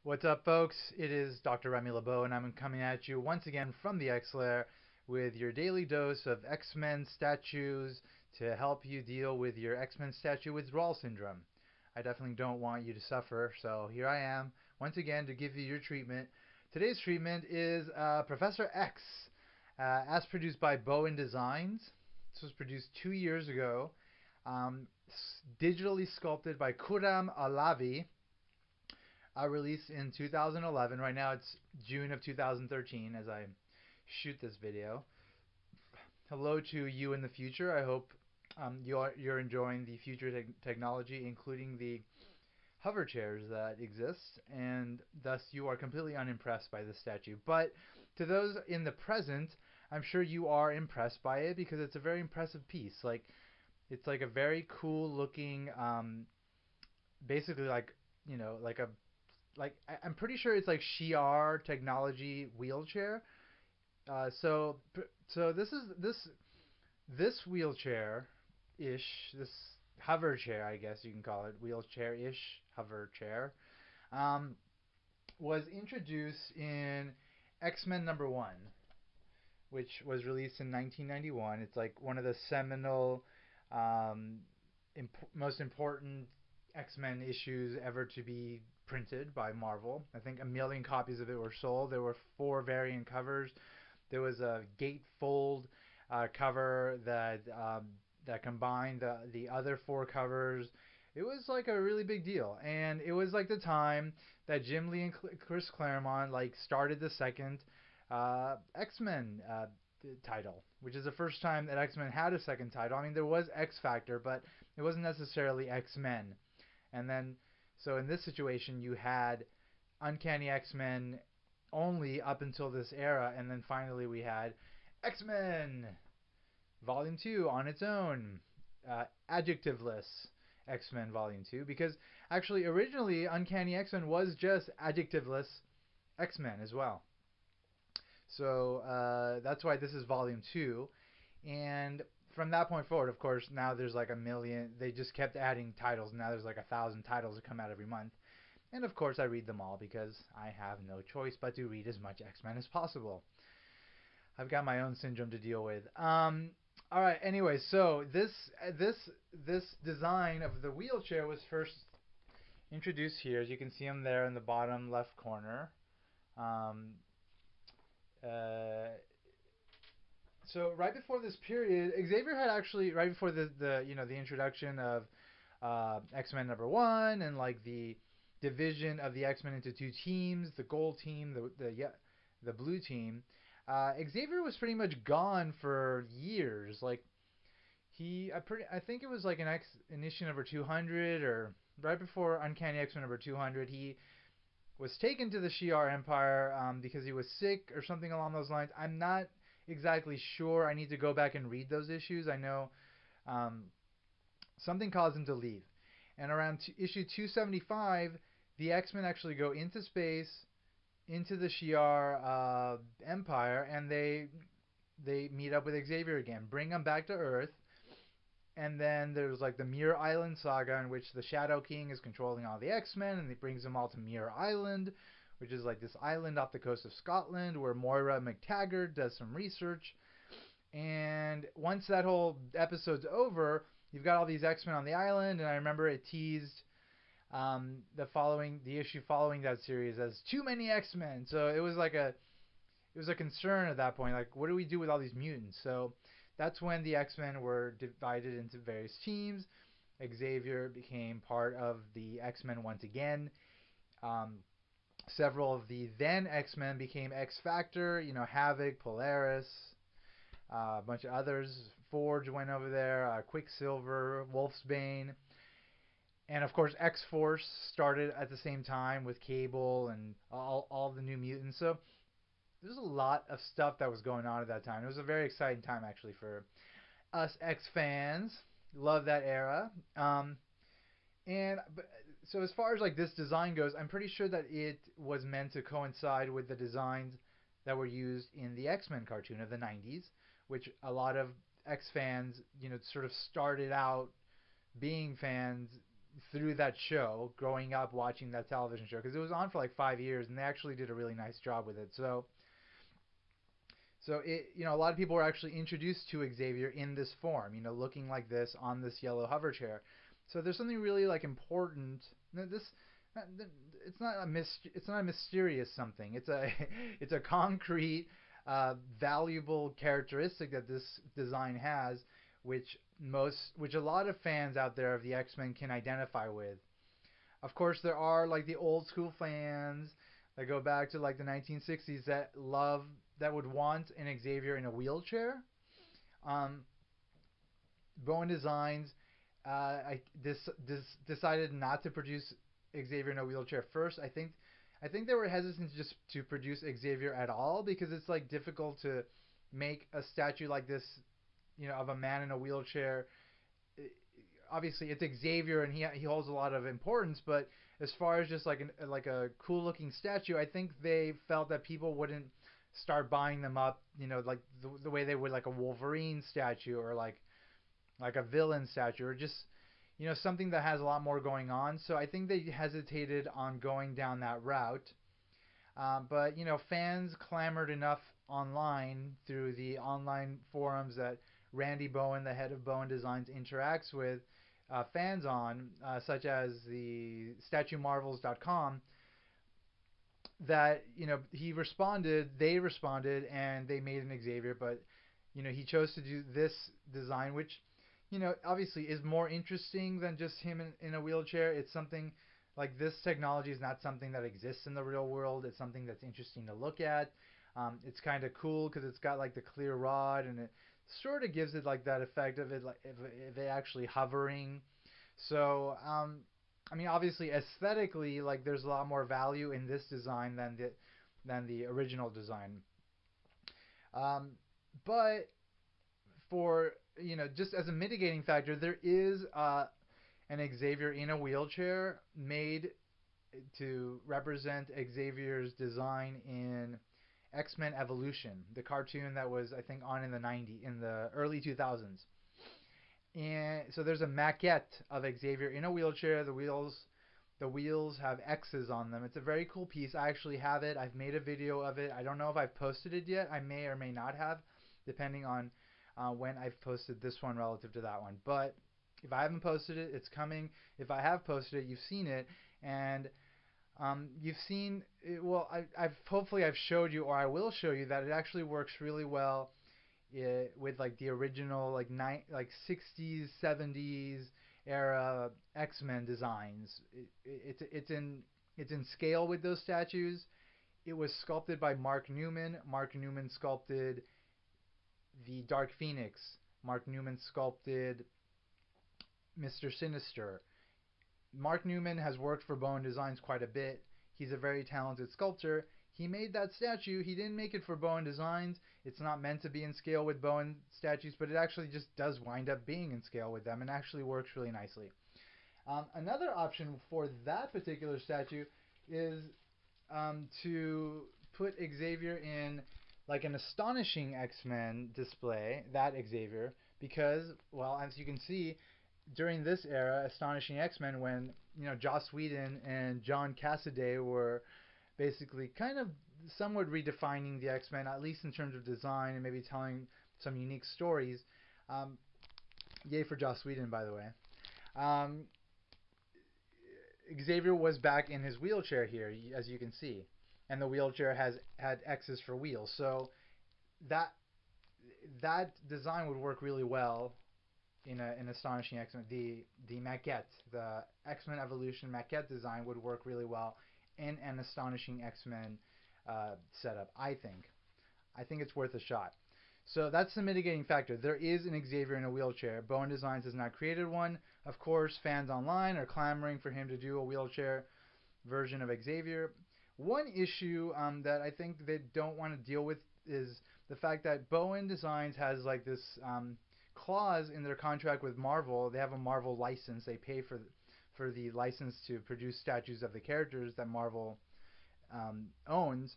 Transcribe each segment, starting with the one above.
What's up, folks? It is Dr. Remy LeBeau, and I'm coming at you once again from the X-Lair with your daily dose of X-Men statues to help you deal with your X-Men statue withdrawal syndrome. I definitely don't want you to suffer, so here I am once again to give you your treatment. Today's treatment is Professor X, as produced by Bowen Designs. This was produced 2 years ago, digitally sculpted by Kuram Alavi, released in 2011. Right now it's June of 2013 as I shoot this video. Hello to you in the future. I hope you're enjoying the future technology, including the hover chairs that exist, and thus you are completely unimpressed by this statue. But to those in the present, I'm sure you are impressed by it because it's a very impressive piece. It's like a very cool looking, basically like a I'm pretty sure it's like Shi'ar technology wheelchair. So this wheelchair ish, this hover chair, I guess you can call it wheelchair ish hover chair, um, was introduced in X-Men #1, which was released in 1991. It's like one of the seminal, um, most important X-Men issues ever to be printed by Marvel. I think 1 million copies of it were sold. There were 4 variant covers. There was a gatefold cover that combined the other 4 covers. It was like a really big deal, and it was like the time that Jim Lee and Chris Claremont like started the second X-Men title, which is the first time that X-Men had a second title. I mean, there was X Factor, but it wasn't necessarily X-Men. And then, so in this situation, you had Uncanny X-Men only up until this era, and then finally we had X-Men Volume 2 on its own, adjectiveless X-Men Volume 2, because actually originally Uncanny X-Men was just adjectiveless X-Men as well. So that's why this is Volume 2. And from that point forward, of course, now there's like 1 million. They just kept adding titles. Now there's like 1,000 titles that come out every month. And of course, I read them all because I have no choice but to read as much X-Men as possible. I've got my own syndrome to deal with. All right. Anyway, so this design of the wheelchair was first introduced here, as you can see them there in the bottom left corner. Um, uh, so right before this period, Xavier had actually right before the introduction of X-Men #1 and like the division of the X-Men into 2 teams, the gold team, the blue team. Xavier was pretty much gone for years. Like I think it was like in issue #200 or right before Uncanny X-Men #200. He was taken to the Shi'ar Empire because he was sick or something along those lines. I'm not exactly sure. I need to go back and read those issues. I know something caused him to leave. And around issue 275, the X-Men actually go into space, into the Shi'ar Empire, and they meet up with Xavier again, bring him back to Earth. And then there's like the Muir Island saga, in which the Shadow King is controlling all the X-Men, and he brings them all to Muir Island, which is like this island off the coast of Scotland, where Moira McTaggart does some research. And once that whole episode's over, you've got all these X-Men on the island, and I remember it teased the issue following that series as too many X-Men. So it was a concern at that point, like what do we do with all these mutants? So that's when the X-Men were divided into various teams. Xavier became part of the X-Men once again. Several of the then X-Men became X Factor. Havoc, Polaris, a bunch of others. Forge went over there. Quicksilver, Wolfsbane. And of course, X Force started at the same time with Cable and all the New Mutants. So there's a lot of stuff that was going on at that time. It was a very exciting time actually for us X fans. Love that era. So as far as like this design goes, I'm pretty sure that it was meant to coincide with the designs that were used in the X-Men cartoon of the 90s, which a lot of X fans, sort of started out being fans through that show, growing up watching that television show, because it was on for like 5 years, and they actually did a really nice job with it. So it, a lot of people were actually introduced to Xavier in this form, looking like this on this yellow hover chair. So there's something really like important. This, it's not it's not a mysterious something. It's a it's a concrete, valuable characteristic that this design has, which a lot of fans out there of the X-Men can identify with. Of course, there are like the old school fans that go back to like the 1960s that would want an Xavier in a wheelchair. Um, Bowen Designs decided not to produce Xavier in a wheelchair first. I think they were hesitant just to produce Xavier at all because it's like difficult to make a statue like this, of a man in a wheelchair. Obviously it's Xavier and he holds a lot of importance, but as far as just like a cool looking statue, I think they felt that people wouldn't start buying them up, like the way they would like a Wolverine statue or like a villain statue or just something that has a lot more going on. So I think they hesitated on going down that route. But fans clamored enough online through the online forums that Randy Bowen, the head of Bowen Designs, interacts with fans on, such as the StatueMarvels.com, that they responded, and they made an Xavier. But he chose to do this design, which obviously is more interesting than just him in a wheelchair. It's something like this technology is not something that exists in the real world. It's something that's interesting to look at. It's kind of cool because it's got like the clear rod, and it sort of gives it like that effect of it, like if it actually hovering. So I mean, obviously aesthetically, like there's a lot more value in this design than the original design. Um, but for just as a mitigating factor, there is an Xavier in a wheelchair made to represent Xavier's design in X-Men Evolution, the cartoon that was I think on in the early 2000s. And so there's a maquette of Xavier in a wheelchair. The wheels have X's on them. It's a very cool piece. I actually have it. I've made a video of it. I don't know if I've posted it yet. I may or may not have, depending on when I've posted this one relative to that one. But if I haven't posted it, it's coming. If I have posted it, you've seen it, and you've seen it, well. I've hopefully I've showed you, or I will show you that it actually works really well with like the original like 60s 70s era X-Men designs. It's in scale with those statues. It was sculpted by Mark Newman. Mark Newman sculpted the Dark Phoenix. Mark Newman sculpted Mr. Sinister. Mark Newman has worked for Bowen Designs quite a bit. He's a very talented sculptor. He made that statue. He didn't make it for Bowen Designs. It's not meant to be in scale with Bowen statues, but it actually just does wind up being in scale with them and actually works really nicely. Another option for that particular statue is to put Xavier in like an astonishing X-Men display, that Xavier, because, well, as you can see, during this era, Astonishing X-Men, when Joss Whedon and John Cassaday were basically kind of somewhat redefining the X-Men, at least in terms of design and maybe telling some unique stories. Um, Yay for Joss Whedon, by the way. Um, Xavier was back in his wheelchair here, as you can see, and the wheelchair has had X's for wheels. So that that design would work really well in an Astonishing X-Men. The maquette, the X-Men Evolution maquette design would work really well in an Astonishing X-Men setup. I think it's worth a shot. So that's the mitigating factor. There is an Xavier in a wheelchair. Bowen Designs has not created one. Of course, fans online are clamoring for him to do a wheelchair version of Xavier. One issue that I think they don't want to deal with is the fact that Bowen Designs has like this clause in their contract with Marvel. They have a Marvel license. They pay for the license to produce statues of the characters that Marvel owns.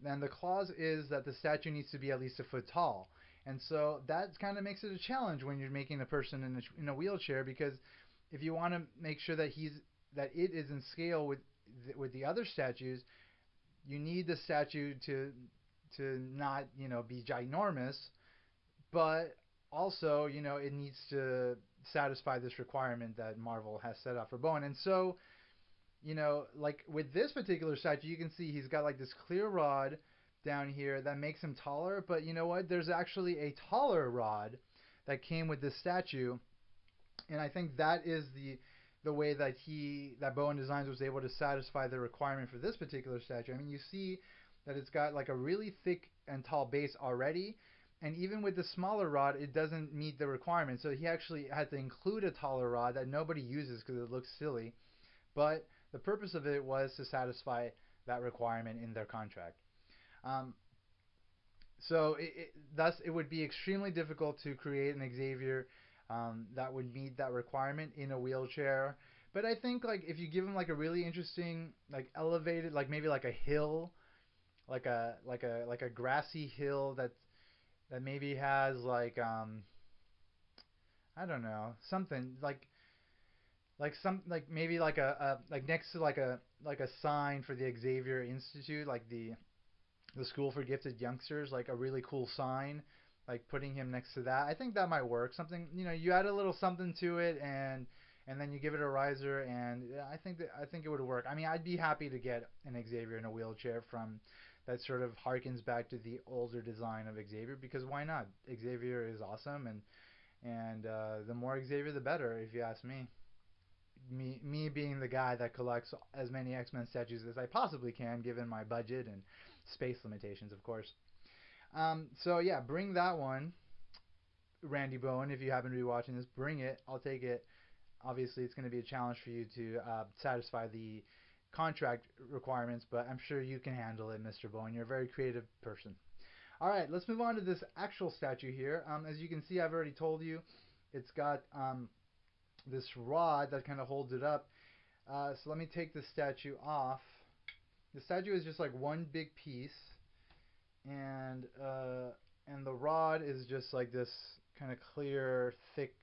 And the clause is that the statue needs to be at least a foot tall. And so that kind of makes it a challenge when you're making a person in a wheelchair, because if you want to make sure that it is in scale with the other statues, you need the statue to not be ginormous, but also it needs to satisfy this requirement that Marvel has set up for Bowen. And so like with this particular statue, you can see he's got like this clear rod down here that makes him taller. But you know what? There's actually a taller rod that came with this statue, and I think that is the way that Bowen Designs was able to satisfy the requirement for this particular statue. I mean, you see that it's got like a really thick and tall base already, and even with the smaller rod, it doesn't meet the requirement. So he actually had to include a taller rod that nobody uses because it looks silly. But the purpose of it was to satisfy that requirement in their contract. Um, so thus, it would be extremely difficult to create an Xavier that would meet that requirement in a wheelchair. But I think like if you give him like a really interesting like elevated like maybe like a hill like a grassy hill that maybe has like I don't know something like maybe like a like next to like a sign for the Xavier Institute, like the School for Gifted Youngsters, like a really cool sign, like putting him next to that. I think that might work. Something, you add a little something to it, and then you give it a riser, and I think it would work. I mean, I'd be happy to get an Xavier in a wheelchair from that sort of harkens back to the older design of Xavier, because why not? Xavier is awesome, and the more Xavier, the better, if you ask me. Me being the guy that collects as many X-Men statues as I possibly can, given my budget and space limitations, of course. So yeah, bring that one, Randy Bowen. If you happen to be watching this, bring it. I'll take it. Obviously, it's going to be a challenge for you to satisfy the contract requirements, but I'm sure you can handle it, Mr. Bowen. You're a very creative person. All right, let's move on to this actual statue here. As you can see, I've already told you, it's got this rod that kind of holds it up. So let me take the statue off. The statue is just like one big piece, and the rod is just like this kind of clear, thick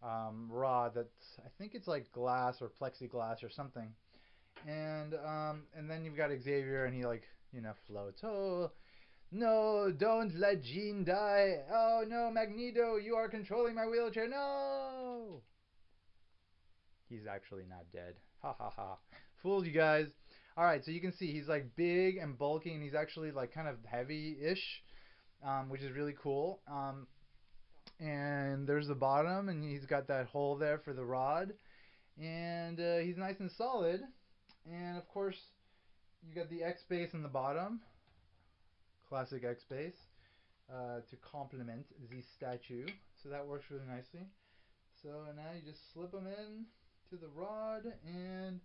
rod that's I think it's like glass or plexiglass or something. And then you've got Xavier, and he like floats. Oh no! Don't let Jean die! Oh no, Magneto! You are controlling my wheelchair! No! He's actually not dead. Ha ha ha. Fooled you guys. Alright, so you can see he's like big and bulky, and he's actually like kind of heavy-ish, which is really cool. And there's the bottom, and he's got that hole there for the rod. And he's nice and solid. And of course, you got the X base in the bottom. Classic X base. To complement the statue. So that works really nicely. So now you just slip them in to the rod, and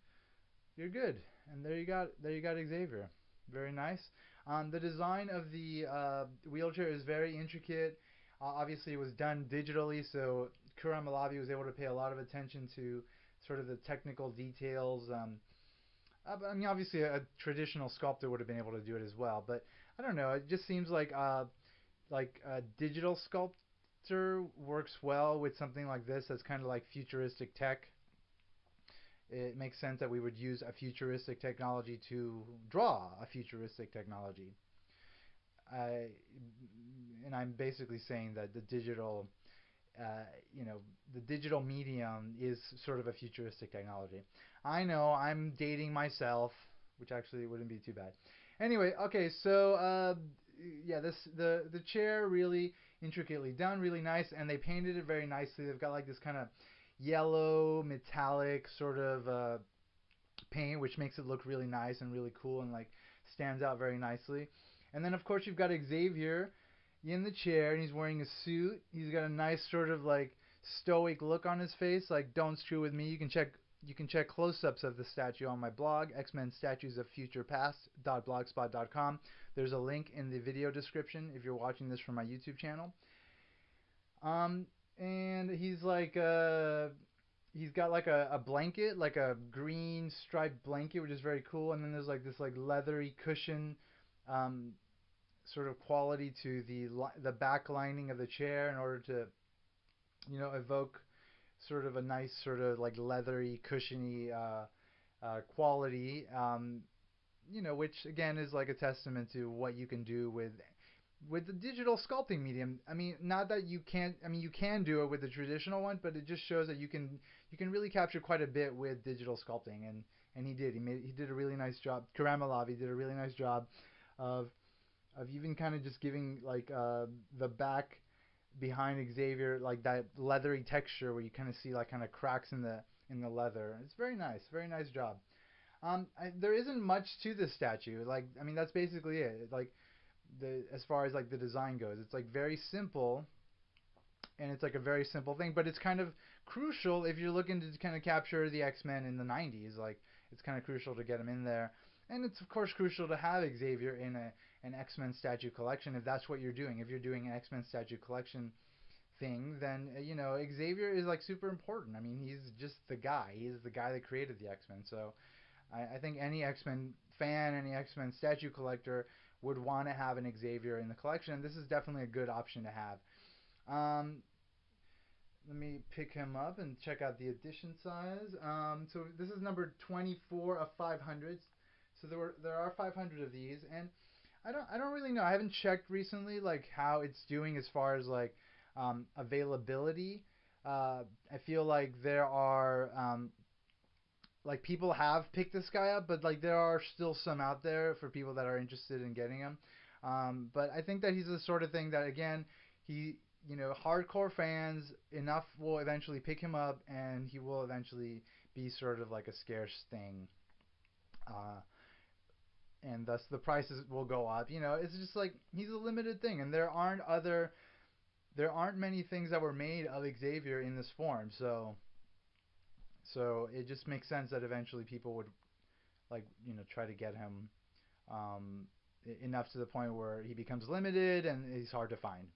you're good. And there you got Xavier. Very nice. The design of the wheelchair is very intricate. Obviously, it was done digitally, so Kuram Malavi was able to pay a lot of attention to sort of the technical details. I mean, obviously, a traditional sculptor would have been able to do it as well, but I don't know. It just seems like a digital sculptor works well with something like this that's kind of like futuristic tech. It makes sense that we would use a futuristic technology to draw a futuristic technology. I, and I'm basically saying that uh, the digital medium is sort of a futuristic technology. I know I'm dating myself, which actually wouldn't be too bad. Anyway, okay, so yeah, the chair really intricately done, really nice, and they painted it very nicely. They've got like this kind of yellow metallic sort of paint, which makes it look really nice and really cool and like stands out very nicely. And then of course you've got Xavier in the chair, and he's wearing a suit. He's got a nice sort of like stoic look on his face, like don't screw with me. You can check close-ups of the statue on my blog, X-Men Statues of Future Past.blogspot.com. There's a link in the video description if you're watching this from my YouTube channel. And he's got like a blanket, like a green striped blanket, which is very cool. And then there's like this like leathery cushion, um, sort of quality to the back lining of the chair in order to evoke sort of a nice sort of like leathery, cushiony quality. Which again is like a testament to what you can do with the digital sculpting medium. I mean, not that you can't. I mean, you can do it with the traditional one, but it just shows that you can really capture quite a bit with digital sculpting, and he did. He did a really nice job. Karamalavi did a really nice job of even kind of just giving like the back behind Xavier like that leathery texture where you kind of see like kind of cracks in the leather. It's very nice, very nice job. There isn't much to this statue. Like, I mean, that's basically it. Like, as far as like the design goes, it's like very simple, and it's like a very simple thing, but it's kind of crucial if you're looking to kind of capture the X-Men in the 90s. Like, it's kind of crucial to get them in there, and it's of course crucial to have Xavier in an X-Men statue collection if that's what you're doing. If you're doing an X-Men statue collection thing, then Xavier is like super important. I mean, he's just the guy. He's the guy that created the X-Men. So I think any X-Men fan, any X-Men statue collector would want to have an Xavier in the collection. This is definitely a good option to have. Um, Let me pick him up and check out the edition size. So this is number 24 of 500s. So there are 500 of these, and I don't really know. I haven't checked recently like how it's doing as far as like availability. I feel like there are like people have picked this guy up, but like there are still some out there for people that are interested in getting him. But I think that he's the sort of thing that again, he hardcore fans enough will eventually pick him up, and he will eventually be sort of like a scarce thing. Uh, and thus the prices will go up. It's just like he's a limited thing, and there aren't many things that were made of Xavier in this form. So it just makes sense that eventually people would like try to get him um, enough to the point where he becomes limited and he's hard to find.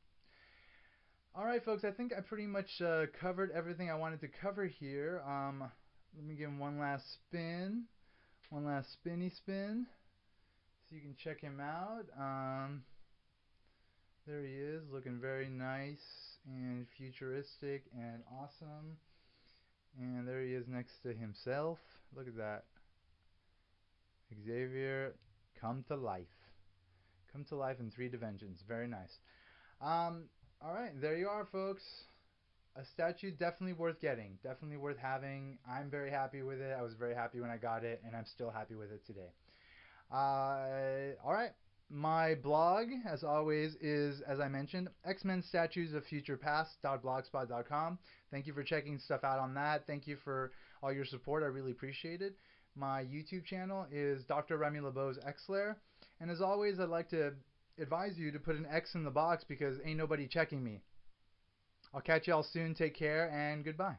All right, folks. I think I pretty much covered everything I wanted to cover here. Let me give him one last spinny spin, so you can check him out. There he is, looking very nice and futuristic and awesome. And there he is next to himself. Look at that. Xavier, come to life. Come to life in 3 dimensions. Very nice. All right, there you are, folks. A statue definitely worth getting. Definitely worth having. I'm very happy with it. I was very happy when I got it, and I'm still happy with it today. All right. My blog, as always, is, as I mentioned, X-Men Statues of Future Past.blogspot.com. Thank you for checking stuff out on that. Thank you for all your support. I really appreciate it. My YouTube channel is Dr. Remy LeBeau's X-Lair. And as always, I'd like to advise you to put an X in the box because ain't nobody checking me. I'll catch y'all soon. Take care and goodbye.